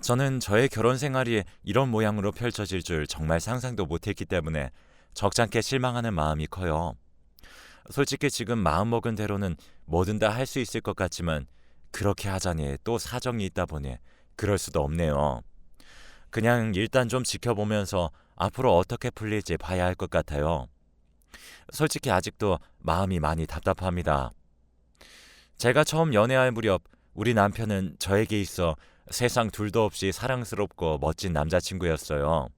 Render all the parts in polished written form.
저는 저의 결혼 생활이 이런 모양으로 펼쳐질 줄 정말 상상도 못했기 때문에 적잖게 실망하는 마음이 커요. 솔직히 지금 마음먹은 대로는 뭐든 다 할 수 있을 것 같지만 그렇게 하자니 또 사정이 있다 보니 그럴 수도 없네요. 그냥 일단 좀 지켜보면서 앞으로 어떻게 풀릴지 봐야 할 것 같아요. 솔직히 아직도 마음이 많이 답답합니다. 제가 처음 연애할 무렵 우리 남편은 저에게 있어 세상 둘도 없이 사랑스럽고 멋진 남자친구였어요.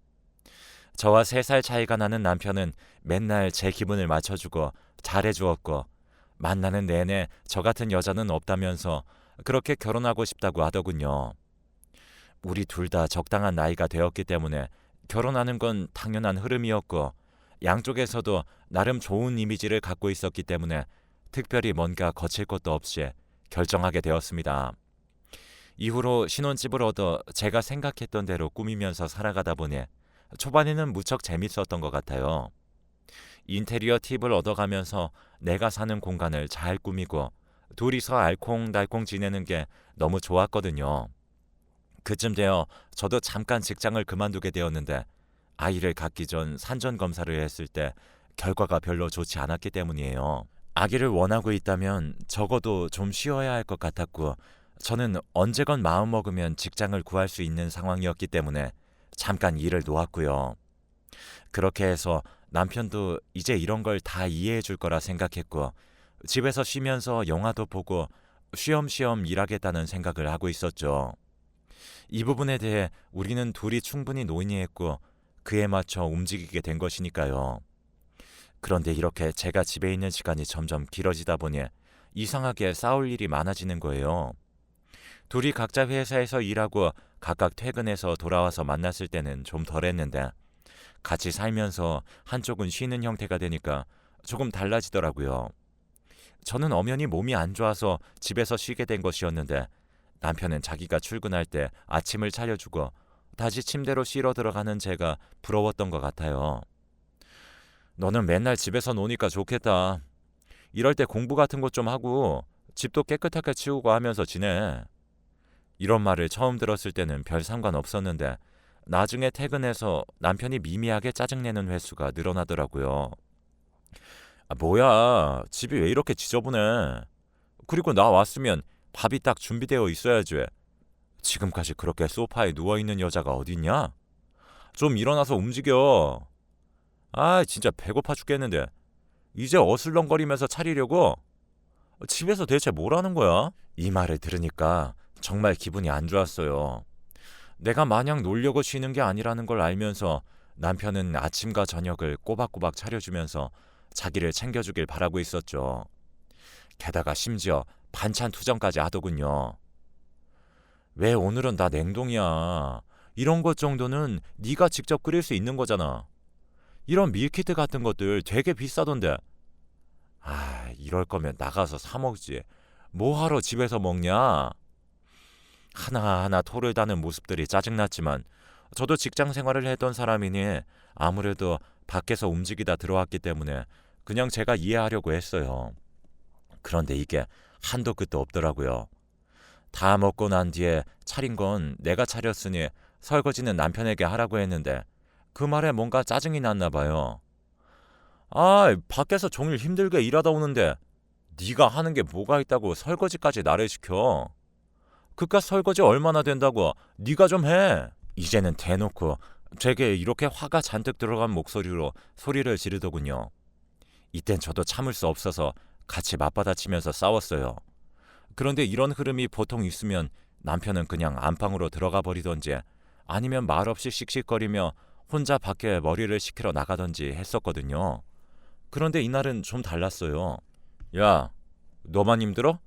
저와 3살 차이가 나는 남편은 맨날 제 기분을 맞춰주고 잘해주었고 만나는 내내 저 같은 여자는 없다면서 그렇게 결혼하고 싶다고 하더군요. 우리 둘 다 적당한 나이가 되었기 때문에 결혼하는 건 당연한 흐름이었고 양쪽에서도 나름 좋은 이미지를 갖고 있었기 때문에 특별히 뭔가 거칠 것도 없이 결정하게 되었습니다. 이후로 신혼집을 얻어 제가 생각했던 대로 꾸미면서 살아가다 보니 초반에는 무척 재밌었던 것 같아요. 인테리어 팁을 얻어가면서 내가 사는 공간을 잘 꾸미고 둘이서 알콩달콩 지내는 게 너무 좋았거든요. 그쯤 되어 저도 잠깐 직장을 그만두게 되었는데 아이를 갖기 전 산전 검사를 했을 때 결과가 별로 좋지 않았기 때문이에요. 아기를 원하고 있다면 적어도 좀 쉬어야 할 것 같았고 저는 언제건 마음먹으면 직장을 구할 수 있는 상황이었기 때문에 잠깐 일을 놓았고요. 그렇게 해서 남편도 이제 이런 걸 다 이해해 줄 거라 생각했고 집에서 쉬면서 영화도 보고 쉬엄쉬엄 일하겠다는 생각을 하고 있었죠. 이 부분에 대해 우리는 둘이 충분히 논의했고 그에 맞춰 움직이게 된 것이니까요. 그런데 이렇게 제가 집에 있는 시간이 점점 길어지다 보니 이상하게 싸울 일이 많아지는 거예요. 둘이 각자 회사에서 일하고 각각 퇴근해서 돌아와서 만났을 때는 좀 덜했는데 같이 살면서 한쪽은 쉬는 형태가 되니까 조금 달라지더라고요. 저는 엄연히 몸이 안 좋아서 집에서 쉬게 된 것이었는데 남편은 자기가 출근할 때 아침을 차려주고 다시 침대로 쉬러 들어가는 제가 부러웠던 것 같아요. 너는 맨날 집에서 노니까 좋겠다. 이럴 때 공부 같은 것 좀 하고 집도 깨끗하게 치우고 하면서 지내. 이런 말을 처음 들었을 때는 별 상관 없었는데 나중에 퇴근해서 남편이 미미하게 짜증내는 횟수가 늘어나더라고요. 아, 뭐야, 집이 왜 이렇게 지저분해? 그리고 나 왔으면 밥이 딱 준비되어 있어야지. 지금까지 그렇게 소파에 누워있는 여자가 어딨냐? 좀 일어나서 움직여. 아, 진짜 배고파 죽겠는데. 이제 어슬렁거리면서 차리려고? 집에서 대체 뭘 하는 거야? 이 말을 들으니까 정말 기분이 안 좋았어요. 내가 마냥 놀려고 쉬는 게 아니라는 걸 알면서 남편은 아침과 저녁을 꼬박꼬박 차려주면서 자기를 챙겨주길 바라고 있었죠. 게다가 심지어 반찬 투정까지 하더군요. 왜 오늘은 다 냉동이야? 이런 것 정도는 네가 직접 끓일 수 있는 거잖아. 이런 밀키트 같은 것들 되게 비싸던데. 아, 이럴 거면 나가서 사 먹지. 뭐하러 집에서 먹냐? 하나하나 토를 다는 모습들이 짜증났지만 저도 직장 생활을 했던 사람이니 아무래도 밖에서 움직이다 들어왔기 때문에 그냥 제가 이해하려고 했어요. 그런데 이게 한도 끝도 없더라고요. 다 먹고 난 뒤에 차린 건 내가 차렸으니 설거지는 남편에게 하라고 했는데 그 말에 뭔가 짜증이 났나 봐요. 아, 밖에서 종일 힘들게 일하다 오는데 네가 하는 게 뭐가 있다고 설거지까지 나를 시켜. 그깟 설거지 얼마나 된다고 네가 좀 해. 이제는 대놓고 제게 이렇게 화가 잔뜩 들어간 목소리로 소리를 지르더군요. 이땐 저도 참을 수 없어서 같이 맞받아치면서 싸웠어요. 그런데 이런 흐름이 보통 있으면 남편은 그냥 안방으로 들어가 버리던지 아니면 말없이 씩씩거리며 혼자 밖에 머리를 식히러 나가던지 했었거든요. 그런데 이날은 좀 달랐어요. 야, 너만 힘들어?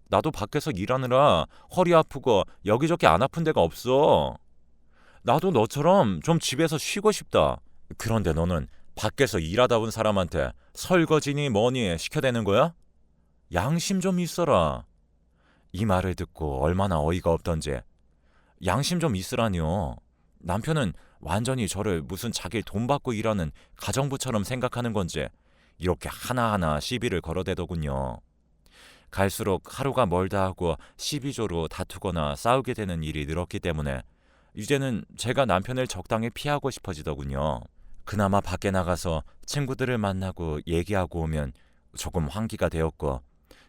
나도 밖에서 일하느라 허리 아프고 여기저기 안 아픈 데가 없어. 나도 너처럼 좀 집에서 쉬고 싶다. 그런데 너는 밖에서 일하다 온 사람한테 설거지니 뭐니 시켜대는 거야? 양심 좀 있어라. 이 말을 듣고 얼마나 어이가 없던지. 양심 좀 있으라니요. 남편은 완전히 저를 무슨 자기 돈 받고 일하는 가정부처럼 생각하는 건지 이렇게 하나하나 시비를 걸어대더군요. 갈수록 하루가 멀다 하고 시비조로 다투거나 싸우게 되는 일이 늘었기 때문에 이제는 제가 남편을 적당히 피하고 싶어지더군요. 그나마 밖에 나가서 친구들을 만나고 얘기하고 오면 조금 환기가 되었고,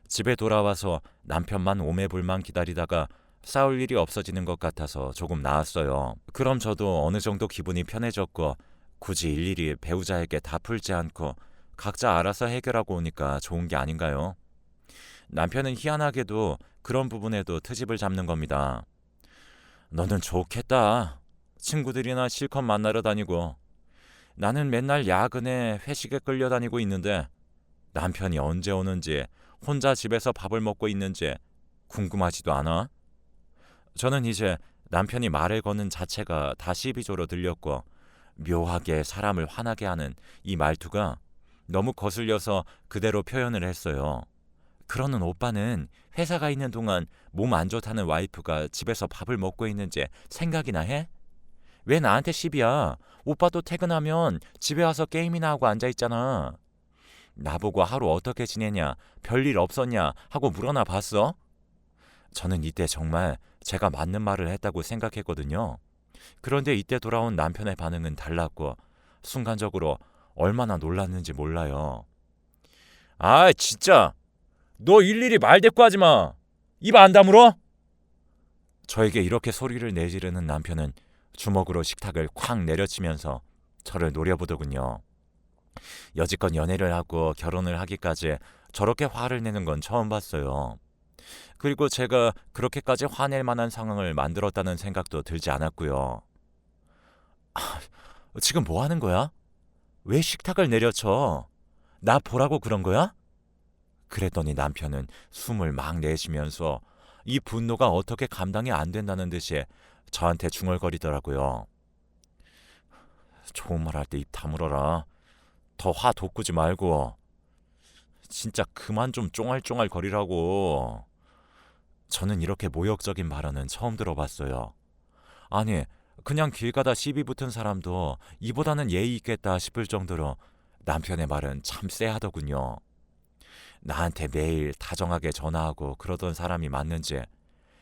집에 돌아와서 남편만 오매불만 기다리다가 싸울 일이 없어지는 것 같아서 조금 나았어요. 그럼 저도 어느 정도 기분이 편해졌고, 굳이 일일이 배우자에게 다 풀지 않고 각자 알아서 해결하고 오니까 좋은 게 아닌가요? 남편은 희한하게도 그런 부분에도 트집을 잡는 겁니다. 너는 좋겠다. 친구들이나 실컷 만나러 다니고, 나는 맨날 야근에 회식에 끌려다니고 있는데 남편이 언제 오는지, 혼자 집에서 밥을 먹고 있는지 궁금하지도 않아? 저는 이제 남편이 말을 거는 자체가 다 시비조로 들렸고, 묘하게 사람을 화나게 하는 이 말투가 너무 거슬려서 그대로 표현을 했어요. 그러는 오빠는 회사가 있는 동안 몸 안 좋다는 와이프가 집에서 밥을 먹고 있는지 생각이나 해? 왜 나한테 시비야? 오빠도 퇴근하면 집에 와서 게임이나 하고 앉아있잖아. 나보고 하루 어떻게 지내냐, 별일 없었냐 하고 물어나 봤어? 저는 이때 정말 제가 맞는 말을 했다고 생각했거든요. 그런데 이때 돌아온 남편의 반응은 달랐고, 순간적으로 얼마나 놀랐는지 몰라요. 아, 진짜! 너 일일이 말대꾸하지 마! 입 안 다물어? 저에게 이렇게 소리를 내지르는 남편은 주먹으로 식탁을 쾅 내려치면서 저를 노려보더군요. 여지껏 연애를 하고 결혼을 하기까지 저렇게 화를 내는 건 처음 봤어요. 그리고 제가 그렇게까지 화낼 만한 상황을 만들었다는 생각도 들지 않았고요. 지금 뭐 하는 거야? 왜 식탁을 내려쳐? 나 보라고 그런 거야? 그랬더니 남편은 숨을 막 내쉬면서 이 분노가 어떻게 감당이 안 된다는 듯이 저한테 중얼거리더라고요. 좋은 말 할 때 입 다물어라. 더 화 돋구지 말고. 진짜 그만 좀 쫑알쫑알 거리라고. 저는 이렇게 모욕적인 발언은 처음 들어봤어요. 아니, 그냥 길 가다 시비 붙은 사람도 이보다는 예의 있겠다 싶을 정도로 남편의 말은 참 쎄하더군요. 나한테 매일 다정하게 전화하고 그러던 사람이 맞는지,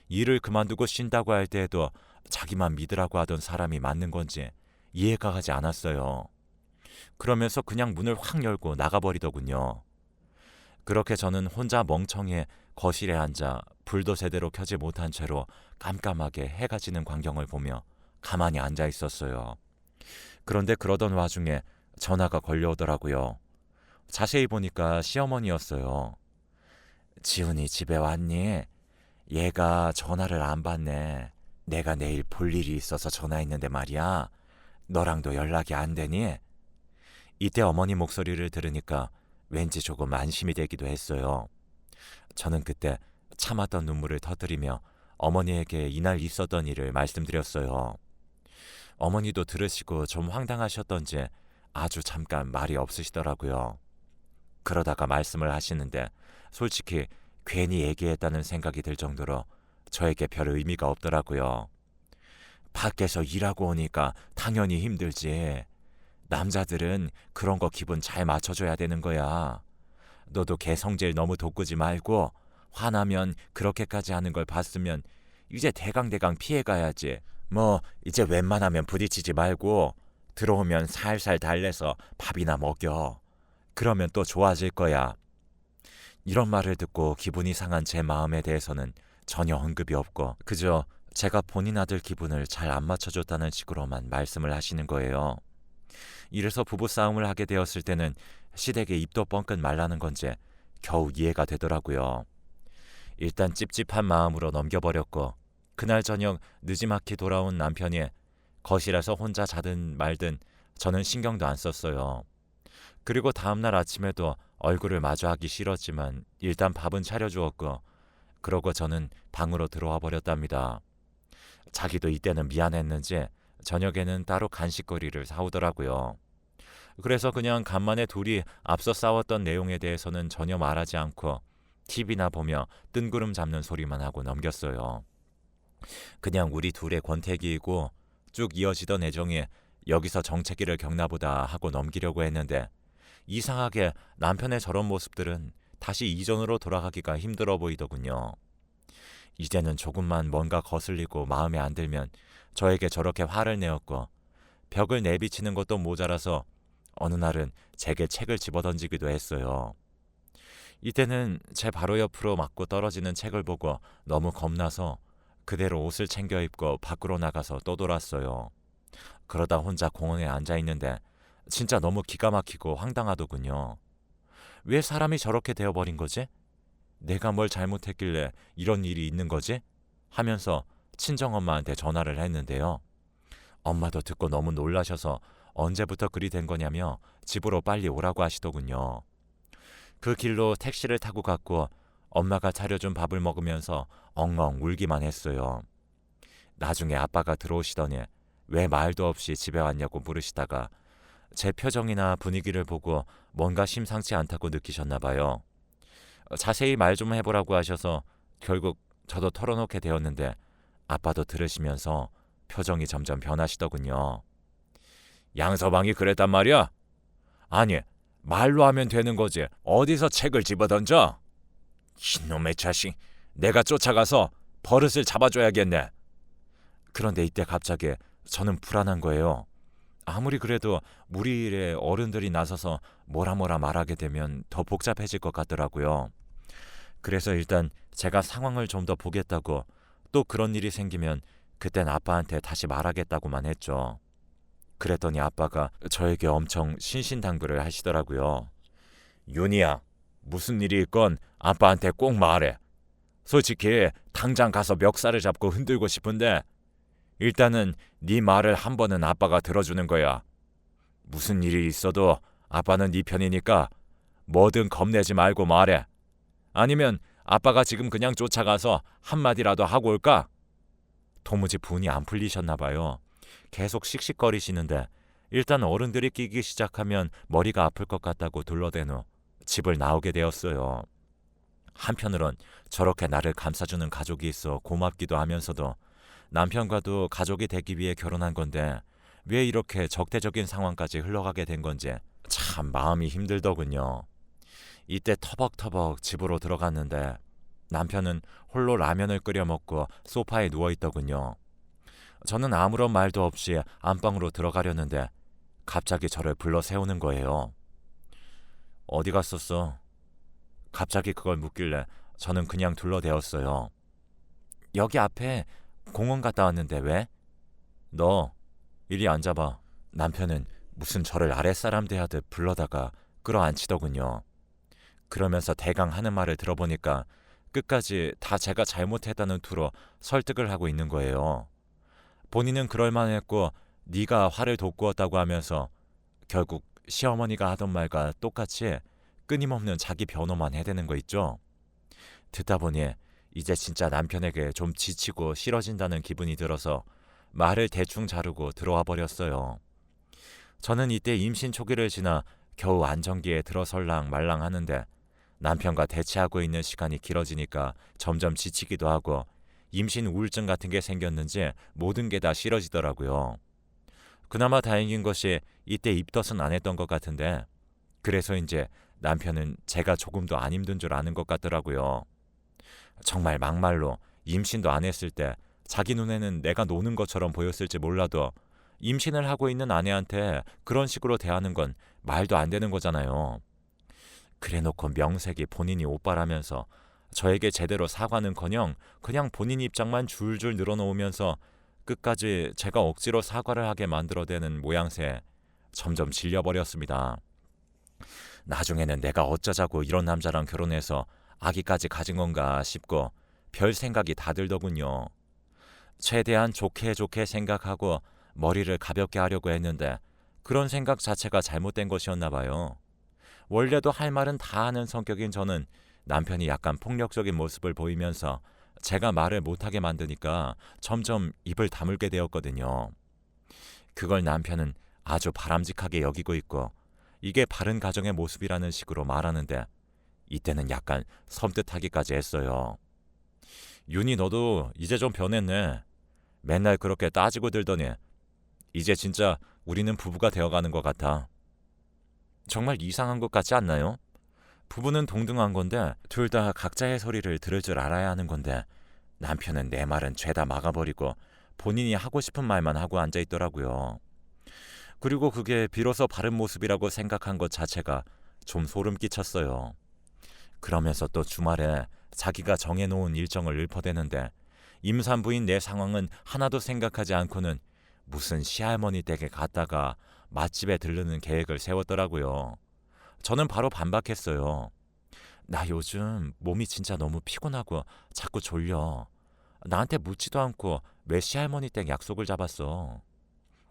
일을 그만두고 쉰다고 할 때에도 자기만 믿으라고 하던 사람이 맞는 건지 이해가 가지 않았어요. 그러면서 그냥 문을 확 열고 나가버리더군요. 그렇게 저는 혼자 멍청이 거실에 앉아 불도 제대로 켜지 못한 채로 깜깜하게 해가 지는 광경을 보며 가만히 앉아 있었어요. 그런데 그러던 와중에 전화가 걸려오더라고요. 자세히 보니까 시어머니였어요. 지훈이 집에 왔니? 얘가 전화를 안 받네. 내가 내일 볼 일이 있어서 전화했는데 말이야. 너랑도 연락이 안 되니? 이때 어머니 목소리를 들으니까 왠지 조금 안심이 되기도 했어요. 저는 그때 참았던 눈물을 터뜨리며 어머니에게 이날 있었던 일을 말씀드렸어요. 어머니도 들으시고 좀 황당하셨던지 아주 잠깐 말이 없으시더라고요. 그러다가 말씀을 하시는데 솔직히 괜히 얘기했다는 생각이 들 정도로 저에게 별 의미가 없더라고요. 밖에서 일하고 오니까 당연히 힘들지. 남자들은 그런 거 기분 잘 맞춰줘야 되는 거야. 너도 걔 성질 너무 돋구지 말고 화나면 그렇게까지 하는 걸 봤으면 이제 대강대강 피해가야지. 뭐 이제 웬만하면 부딪히지 말고 들어오면 살살 달래서 밥이나 먹여. 그러면 또 좋아질 거야. 이런 말을 듣고 기분이 상한 제 마음에 대해서는 전혀 언급이 없고 그저 제가 본인 아들 기분을 잘 안 맞춰줬다는 식으로만 말씀을 하시는 거예요. 이래서 부부싸움을 하게 되었을 때는 시댁에 입도 뻥끗 말라는 건지 겨우 이해가 되더라고요. 일단 찝찝한 마음으로 넘겨버렸고 그날 저녁 느지막이 돌아온 남편이 거실에서 혼자 자든 말든 저는 신경도 안 썼어요. 그리고 다음날 아침에도 얼굴을 마주하기 싫었지만 일단 밥은 차려주었고 그러고 저는 방으로 들어와 버렸답니다. 자기도 이때는 미안했는지 저녁에는 따로 간식거리를 사오더라고요. 그래서 그냥 간만에 둘이 앞서 싸웠던 내용에 대해서는 전혀 말하지 않고 TV나 보며 뜬구름 잡는 소리만 하고 넘겼어요. 그냥 우리 둘의 권태기이고 쭉 이어지던 애정이 여기서 정체기를 겪나보다 하고 넘기려고 했는데 이상하게 남편의 저런 모습들은 다시 이전으로 돌아가기가 힘들어 보이더군요. 이제는 조금만 뭔가 거슬리고 마음에 안 들면 저에게 저렇게 화를 내었고 벽을 내비치는 것도 모자라서 어느 날은 제게 책을 집어던지기도 했어요. 이때는 제 바로 옆으로 맞고 떨어지는 책을 보고 너무 겁나서 그대로 옷을 챙겨 입고 밖으로 나가서 떠돌았어요. 그러다 혼자 공원에 앉아 있는데 진짜 너무 기가 막히고 황당하더군요. 왜 사람이 저렇게 되어버린 거지? 내가 뭘 잘못했길래 이런 일이 있는 거지? 하면서 친정엄마한테 전화를 했는데요. 엄마도 듣고 너무 놀라셔서 언제부터 그리 된 거냐며 집으로 빨리 오라고 하시더군요. 그 길로 택시를 타고 갔고 엄마가 차려준 밥을 먹으면서 엉엉 울기만 했어요. 나중에 아빠가 들어오시더니 왜 말도 없이 집에 왔냐고 물으시다가 제 표정이나 분위기를 보고 뭔가 심상치 않다고 느끼셨나 봐요. 자세히 말 좀 해보라고 하셔서 결국 저도 털어놓게 되었는데 아빠도 들으시면서 표정이 점점 변하시더군요. 양서방이 그랬단 말이야? 아니, 말로 하면 되는 거지. 어디서 책을 집어던져? 이놈의 자식, 내가 쫓아가서 버릇을 잡아줘야겠네. 그런데 이때 갑자기 저는 불안한 거예요. 아무리 그래도 우리 일에 어른들이 나서서 뭐라 말하게 되면 더 복잡해질 것 같더라고요. 그래서 일단 제가 상황을 좀 더 보겠다고 또 그런 일이 생기면 그땐 아빠한테 다시 말하겠다고만 했죠. 그랬더니 아빠가 저에게 엄청 신신당부를 하시더라고요. 윤희야, 무슨 일이 있건 아빠한테 꼭 말해. 솔직히 당장 가서 멱살을 잡고 흔들고 싶은데 일단은 네 말을 한 번은 아빠가 들어주는 거야. 무슨 일이 있어도 아빠는 네 편이니까 뭐든 겁내지 말고 말해. 아니면 아빠가 지금 그냥 쫓아가서 한마디라도 하고 올까? 도무지 분이 안 풀리셨나 봐요. 계속 씩씩거리시는데 일단 어른들이 끼기 시작하면 머리가 아플 것 같다고 둘러댄 후 집을 나오게 되었어요. 한편으론 저렇게 나를 감싸주는 가족이 있어 고맙기도 하면서도 남편과도 가족이 되기 위해 결혼한 건데 왜 이렇게 적대적인 상황까지 흘러가게 된 건지 참 마음이 힘들더군요. 이때 터벅터벅 집으로 들어갔는데 남편은 홀로 라면을 끓여 먹고 소파에 누워 있더군요. 저는 아무런 말도 없이 안방으로 들어가려는데 갑자기 저를 불러 세우는 거예요. 어디 갔었어? 갑자기 그걸 묻길래 저는 그냥 둘러대었어요. 여기 앞에 공원 갔다 왔는데 왜? 너 이리 앉아봐. 남편은 무슨 저를 아랫사람 대하듯 불러다가 끌어안치더군요. 그러면서 대강 하는 말을 들어보니까 끝까지 다 제가 잘못했다는 투로 설득을 하고 있는 거예요. 본인은 그럴만했고 네가 화를 돋구었다고 하면서 결국 시어머니가 하던 말과 똑같이 끊임없는 자기 변호만 해대는 거 있죠. 듣다 보니 이제 진짜 남편에게 좀 지치고 싫어진다는 기분이 들어서 말을 대충 자르고 들어와 버렸어요. 저는 이때 임신 초기를 지나 겨우 안정기에 들어설랑 말랑 하는데 남편과 대치하고 있는 시간이 길어지니까 점점 지치기도 하고 임신 우울증 같은 게 생겼는지 모든 게 다 싫어지더라고요. 그나마 다행인 것이 이때 입덧은 안 했던 것 같은데 그래서 이제 남편은 제가 조금도 안 힘든 줄 아는 것 같더라고요. 정말 막말로 임신도 안 했을 때 자기 눈에는 내가 노는 것처럼 보였을지 몰라도 임신을 하고 있는 아내한테 그런 식으로 대하는 건 말도 안 되는 거잖아요. 그래놓고 명색이 본인이 오빠라면서 저에게 제대로 사과는커녕 그냥 본인 입장만 줄줄 늘어놓으면서 끝까지 제가 억지로 사과를 하게 만들어대는 모양새 점점 질려버렸습니다. 나중에는 내가 어쩌자고 이런 남자랑 결혼해서 아기까지 가진 건가 싶고 별 생각이 다 들더군요. 최대한 좋게 생각하고 머리를 가볍게 하려고 했는데 그런 생각 자체가 잘못된 것이었나 봐요. 원래도 할 말은 다 하는 성격인 저는 남편이 약간 폭력적인 모습을 보이면서 제가 말을 못하게 만드니까 점점 입을 다물게 되었거든요. 그걸 남편은 아주 바람직하게 여기고 있고 이게 바른 가정의 모습이라는 식으로 말하는데 이때는 약간 섬뜩하기까지 했어요. 윤희 너도 이제 좀 변했네. 맨날 그렇게 따지고 들더니 이제 진짜 우리는 부부가 되어가는 것 같아. 정말 이상한 것 같지 않나요? 부부는 동등한 건데 둘 다 각자의 소리를 들을 줄 알아야 하는 건데 남편은 내 말은 죄다 막아버리고 본인이 하고 싶은 말만 하고 앉아 있더라고요. 그리고 그게 비로소 바른 모습이라고 생각한 것 자체가 좀 소름 끼쳤어요. 그러면서 또 주말에 자기가 정해놓은 일정을 읊어대는데 임산부인 내 상황은 하나도 생각하지 않고는 무슨 시할머니 댁에 갔다가 맛집에 들르는 계획을 세웠더라고요. 저는 바로 반박했어요. 나 요즘 몸이 진짜 너무 피곤하고 자꾸 졸려. 나한테 묻지도 않고 왜 시할머니 댁 약속을 잡았어.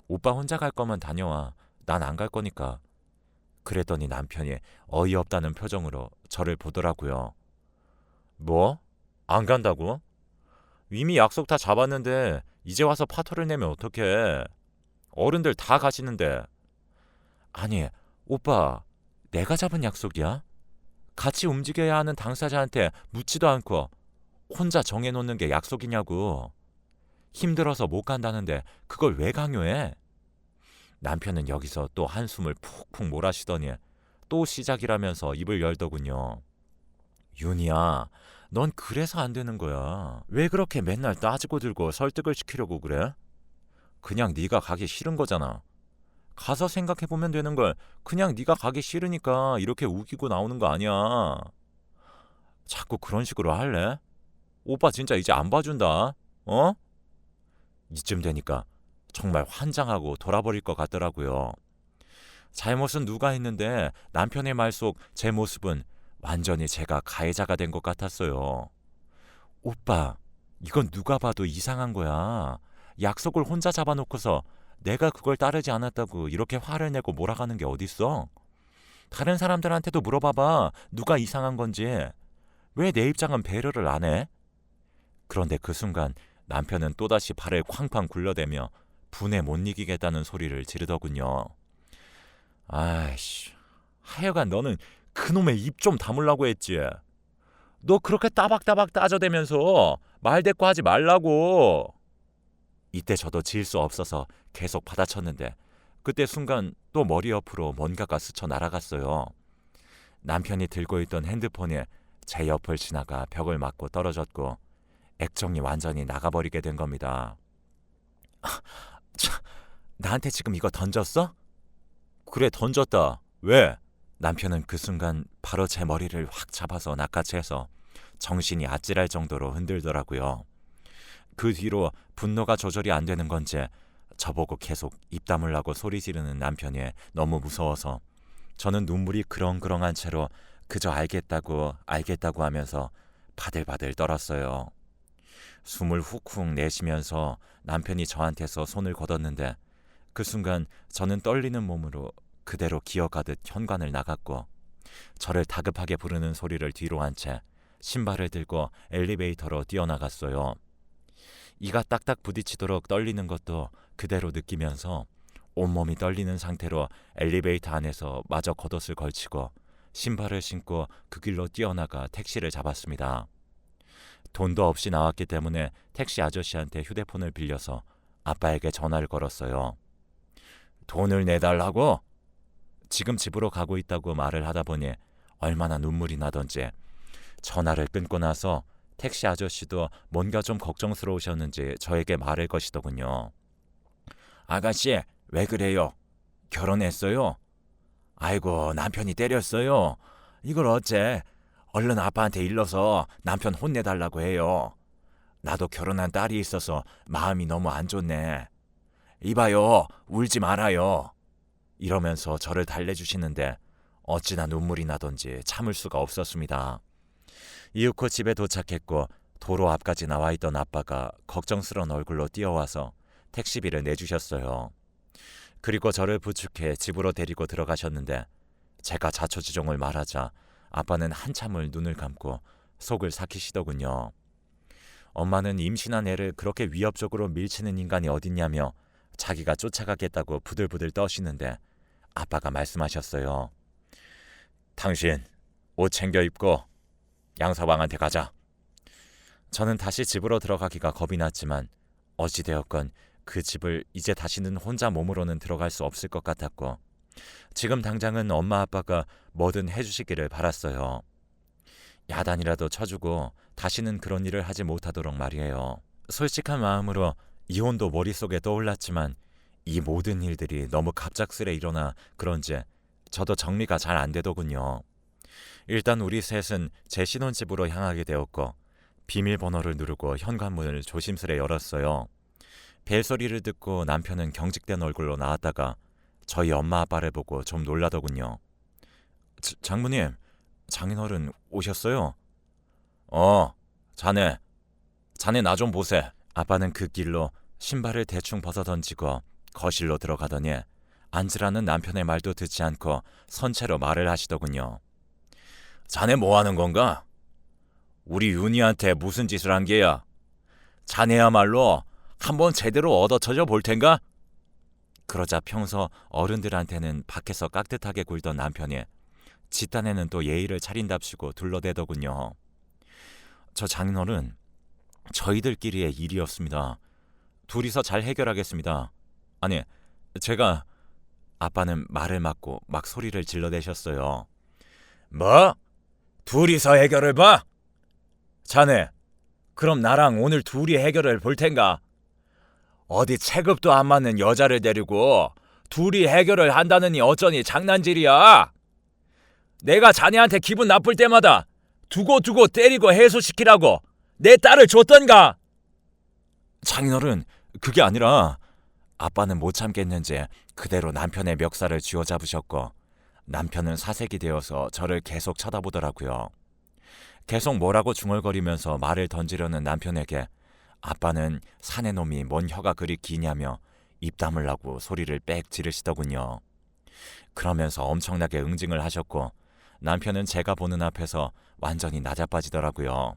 오빠 혼자 갈 거면 다녀와. 난 안 갈 거니까. 그랬더니 남편이 어이없다는 표정으로 저를 보더라고요. 뭐? 안 간다고? 이미 약속 다 잡았는데 이제 와서 파토를 내면 어떡해. 어른들 다 가시는데. 아니, 오빠, 내가 잡은 약속이야? 같이 움직여야 하는 당사자한테 묻지도 않고 혼자 정해놓는 게 약속이냐고. 힘들어서 못 간다는데 그걸 왜 강요해? 남편은 여기서 또 한숨을 푹푹 몰아쉬더니 또 시작이라면서 입을 열더군요. 윤희야, 넌 그래서 안 되는 거야. 왜 그렇게 맨날 따지고 들고 설득을 시키려고 그래? 그냥 네가 가기 싫은 거잖아. 가서 생각해보면 되는 걸 그냥 네가 가기 싫으니까 이렇게 우기고 나오는 거 아니야. 자꾸 그런 식으로 할래? 오빠 진짜 이제 안 봐준다. 어? 이쯤 되니까 정말 환장하고 돌아버릴 것 같더라고요. 잘못은 누가 했는데 남편의 말 속 제 모습은 완전히 제가 가해자가 된 것 같았어요. 오빠, 이건 누가 봐도 이상한 거야. 약속을 혼자 잡아놓고서 내가 그걸 따르지 않았다고 이렇게 화를 내고 몰아가는 게 어딨어? 다른 사람들한테도 물어봐봐. 누가 이상한 건지. 왜 내 입장은 배려를 안 해? 그런데 그 순간 남편은 또다시 발을 쾅쾅 굴려대며 분에 못 이기겠다는 소리를 지르더군요. 아이씨, 하여간 너는 그놈의 입 좀 다물라고 했지. 너 그렇게 따박따박 따져대면서 말대꾸 하지 말라고. 이때 저도 지을 수 없어서 계속 받아쳤는데 그때 순간 또 머리 옆으로 뭔가가 스쳐 날아갔어요. 남편이 들고 있던 핸드폰이 제 옆을 지나가 벽을 맞고 떨어졌고 액정이 완전히 나가버리게 된 겁니다. 나한테 지금 이거 던졌어? 그래, 던졌다. 왜? 남편은 그 순간 바로 제 머리를 확 잡아서 낚아채서 정신이 아찔할 정도로 흔들더라고요. 그 뒤로 분노가 조절이 안 되는 건지 저보고 계속 입 다물라고 소리 지르는 남편이 너무 무서워서 저는 눈물이 그렁그렁한 채로 그저 알겠다고 하면서 바들바들 떨었어요. 숨을 훅훅 내쉬면서 남편이 저한테서 손을 걷었는데 그 순간 저는 떨리는 몸으로 그대로 기어가듯 현관을 나갔고 저를 다급하게 부르는 소리를 뒤로 한 채 신발을 들고 엘리베이터로 뛰어나갔어요. 이가 딱딱 부딪히도록 떨리는 것도 그대로 느끼면서 온몸이 떨리는 상태로 엘리베이터 안에서 마저 겉옷을 걸치고 신발을 신고 그 길로 뛰어나가 택시를 잡았습니다. 돈도 없이 나왔기 때문에 택시 아저씨한테 휴대폰을 빌려서 아빠에게 전화를 걸었어요. 돈을 내달라고? 지금 집으로 가고 있다고 말을 하다 보니 얼마나 눈물이 나던지 전화를 끊고 나서 택시 아저씨도 뭔가 좀 걱정스러우셨는지 저에게 말을 거시더군요. 아가씨, 왜 그래요? 결혼했어요? 아이고, 남편이 때렸어요. 이걸 어째? 얼른 아빠한테 일러서 남편 혼내달라고 해요. 나도 결혼한 딸이 있어서 마음이 너무 안 좋네. 이봐요, 울지 말아요. 이러면서 저를 달래주시는데 어찌나 눈물이 나던지 참을 수가 없었습니다. 이윽고 집에 도착했고 도로 앞까지 나와 있던 아빠가 걱정스러운 얼굴로 뛰어와서 택시비를 내주셨어요. 그리고 저를 부축해 집으로 데리고 들어가셨는데 제가 자초지종을 말하자 아빠는 한참을 눈을 감고 속을 삭히시더군요. 엄마는 임신한 애를 그렇게 위협적으로 밀치는 인간이 어딨냐며 자기가 쫓아가겠다고 부들부들 떠시는데 아빠가 말씀하셨어요. 당신 옷 챙겨 입고 양서방한테 가자. 저는 다시 집으로 들어가기가 겁이 났지만 어찌되었건 그 집을 이제 다시는 혼자 몸으로는 들어갈 수 없을 것 같았고 지금 당장은 엄마 아빠가 뭐든 해주시기를 바랐어요. 야단이라도 쳐주고 다시는 그런 일을 하지 못하도록 말이에요. 솔직한 마음으로 이혼도 머릿속에 떠올랐지만 이 모든 일들이 너무 갑작스레 일어나 그런지 저도 정리가 잘 안 되더군요. 일단 우리 셋은 제 신혼집으로 향하게 되었고 비밀번호를 누르고 현관문을 조심스레 열었어요. 벨소리를 듣고 남편은 경직된 얼굴로 나왔다가 저희 엄마 아빠를 보고 좀 놀라더군요. 장모님, 장인어른 오셨어요? 자네 나 좀 보세. 아빠는 그 길로 신발을 대충 벗어던지고 거실로 들어가더니 앉으라는 남편의 말도 듣지 않고 선체로 말을 하시더군요. 자네 뭐 하는 건가? 우리 윤희한테 무슨 짓을 한 게야? 자네야말로 한번 제대로 얻어쳐져 볼 텐가? 그러자 평소 어른들한테는 밖에서 깍듯하게 굴던 남편이 집단에는 또 예의를 차린답시고 둘러대더군요. 저 장인어른, 저희들끼리의 일이었습니다. 둘이서 잘 해결하겠습니다. 아니, 제가... 아빠는 말을 막고 막 소리를 질러대셨어요. 뭐? 둘이서 해결을 봐? 자네, 그럼 나랑 오늘 둘이 해결을 볼 텐가? 어디 체급도 안 맞는 여자를 데리고 둘이 해결을 한다느니 어쩌니 장난질이야? 내가 자네한테 기분 나쁠 때마다 두고두고 때리고 해소시키라고 내 딸을 줬던가? 장인어른, 그게 아니라... 아빠는 못 참겠는지 그대로 남편의 멱살을 쥐어잡으셨고 남편은 사색이 되어서 저를 계속 쳐다보더라고요. 계속 뭐라고 중얼거리면서 말을 던지려는 남편에게 아빠는 사내놈이 뭔 혀가 그리 기냐며 입 다물라고 소리를 빽 지르시더군요. 그러면서 엄청나게 응징을 하셨고 남편은 제가 보는 앞에서 완전히 나자빠지더라고요.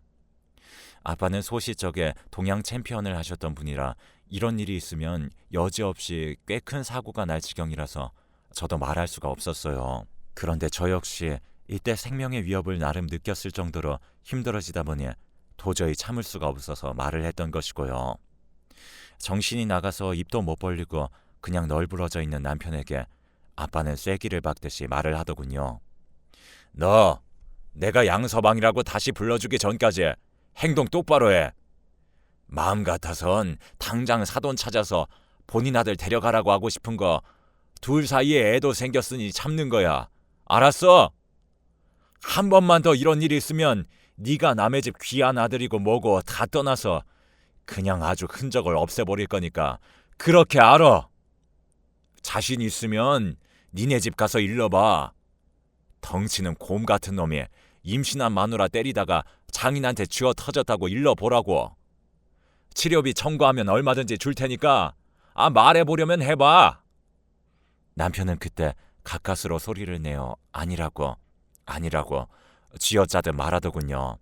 아빠는 소시적에 동양 챔피언을 하셨던 분이라 이런 일이 있으면 여지없이 꽤 큰 사고가 날 지경이라서 저도 말할 수가 없었어요. 그런데 저 역시 이때 생명의 위협을 나름 느꼈을 정도로 힘들어지다 보니 도저히 참을 수가 없어서 말을 했던 것이고요. 정신이 나가서 입도 못 벌리고 그냥 널브러져 있는 남편에게 아빠는 쐐기를 박듯이 말을 하더군요. 너, 내가 양서방이라고 다시 불러주기 전까지 행동 똑바로 해. 마음 같아선 당장 사돈 찾아서 본인 아들 데려가라고 하고 싶은 거 둘 사이에 애도 생겼으니 참는 거야. 알았어? 한 번만 더 이런 일이 있으면 네가 남의 집 귀한 아들이고 뭐고 다 떠나서 그냥 아주 흔적을 없애버릴 거니까 그렇게 알아. 자신 있으면 니네 집 가서 일러봐. 덩치는 곰 같은 놈이 임신한 마누라 때리다가 장인한테 쥐어 터졌다고 일러보라고. 치료비 청구하면 얼마든지 줄 테니까 말해보려면 해봐. 남편은 그때 가까스로 소리를 내어 아니라고 쥐어짜듯 말하더군요.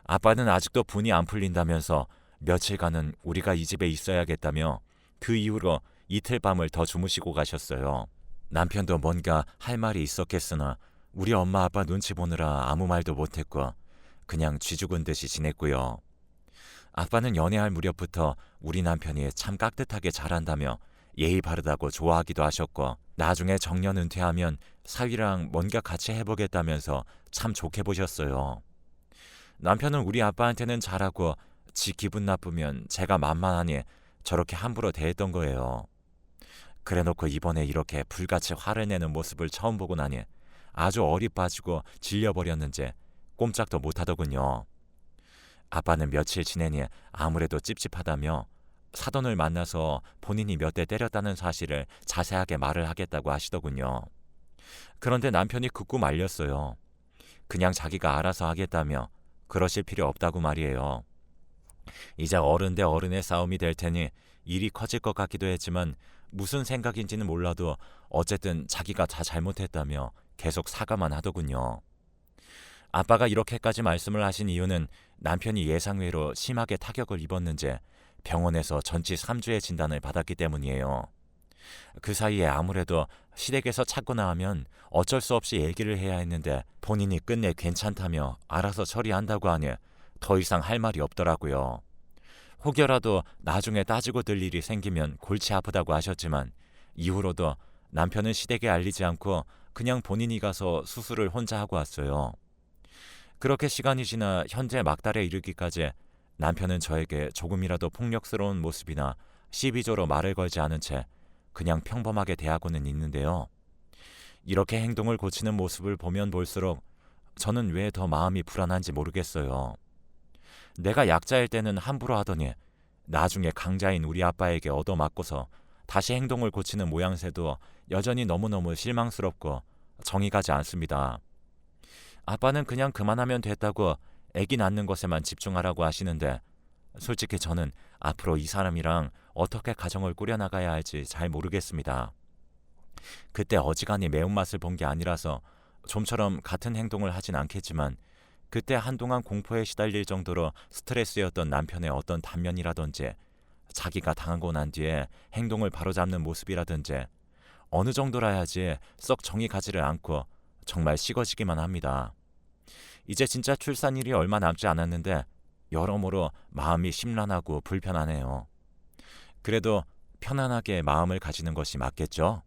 아빠는 아직도 분이 안 풀린다면서 며칠간은 우리가 이 집에 있어야겠다며 그 이후로 이틀 밤을 더 주무시고 가셨어요. 남편도 뭔가 할 말이 있었겠으나 우리 엄마 아빠 눈치 보느라 아무 말도 못했고 그냥 쥐죽은 듯이 지냈고요. 아빠는 연애할 무렵부터 우리 남편이 참 깍듯하게 잘한다며 예의 바르다고 좋아하기도 하셨고 나중에 정년 은퇴하면 사위랑 뭔가 같이 해보겠다면서 참 좋게 보셨어요. 남편은 우리 아빠한테는 잘하고 지 기분 나쁘면 제가 만만하니 저렇게 함부로 대했던 거예요. 그래놓고 이번에 이렇게 불같이 화를 내는 모습을 처음 보고 나니 아주 어리 빠지고 질려버렸는지 꼼짝도 못하더군요. 아빠는 며칠 지내니 아무래도 찝찝하다며 사돈을 만나서 본인이 몇 대 때렸다는 사실을 자세하게 말을 하겠다고 하시더군요. 그런데 남편이 굳고 말렸어요. 그냥 자기가 알아서 하겠다며 그러실 필요 없다고 말이에요. 이제 어른 대 어른의 싸움이 될 테니 일이 커질 것 같기도 했지만 무슨 생각인지는 몰라도 어쨌든 자기가 다 잘못했다며 계속 사과만 하더군요. 아빠가 이렇게까지 말씀을 하신 이유는 남편이 예상외로 심하게 타격을 입었는지 병원에서 전치 3주의 진단을 받았기 때문이에요. 그 사이에 아무래도 시댁에서 찾거나 하면 어쩔 수 없이 얘기를 해야 했는데 본인이 끝내 괜찮다며 알아서 처리한다고 하니 더 이상 할 말이 없더라고요. 혹여라도 나중에 따지고 들 일이 생기면 골치 아프다고 하셨지만 이후로도 남편은 시댁에 알리지 않고 그냥 본인이 가서 수술을 혼자 하고 왔어요. 그렇게 시간이 지나 현재 막달에 이르기까지 남편은 저에게 조금이라도 폭력스러운 모습이나 시비조로 말을 걸지 않은 채 그냥 평범하게 대하고는 있는데요. 이렇게 행동을 고치는 모습을 보면 볼수록 저는 왜 더 마음이 불안한지 모르겠어요. 내가 약자일 때는 함부로 하더니 나중에 강자인 우리 아빠에게 얻어맞고서 다시 행동을 고치는 모양새도 여전히 너무너무 실망스럽고 정이 가지 않습니다. 아빠는 그냥 그만하면 됐다고 아기 낳는 것에만 집중하라고 하시는데 솔직히 저는 앞으로 이 사람이랑 어떻게 가정을 꾸려나가야 할지 잘 모르겠습니다. 그때 어지간히 매운맛을 본 게 아니라서 좀처럼 같은 행동을 하진 않겠지만 그때 한동안 공포에 시달릴 정도로 스트레스였던 남편의 어떤 단면이라든지 자기가 당하고 난 뒤에 행동을 바로잡는 모습이라든지 어느 정도라야지 썩 정이 가지를 않고 정말 식어지기만 합니다. 이제 진짜 출산일이 얼마 남지 않았는데 여러모로 마음이 심란하고 불편하네요. 그래도 편안하게 마음을 가지는 것이 맞겠죠?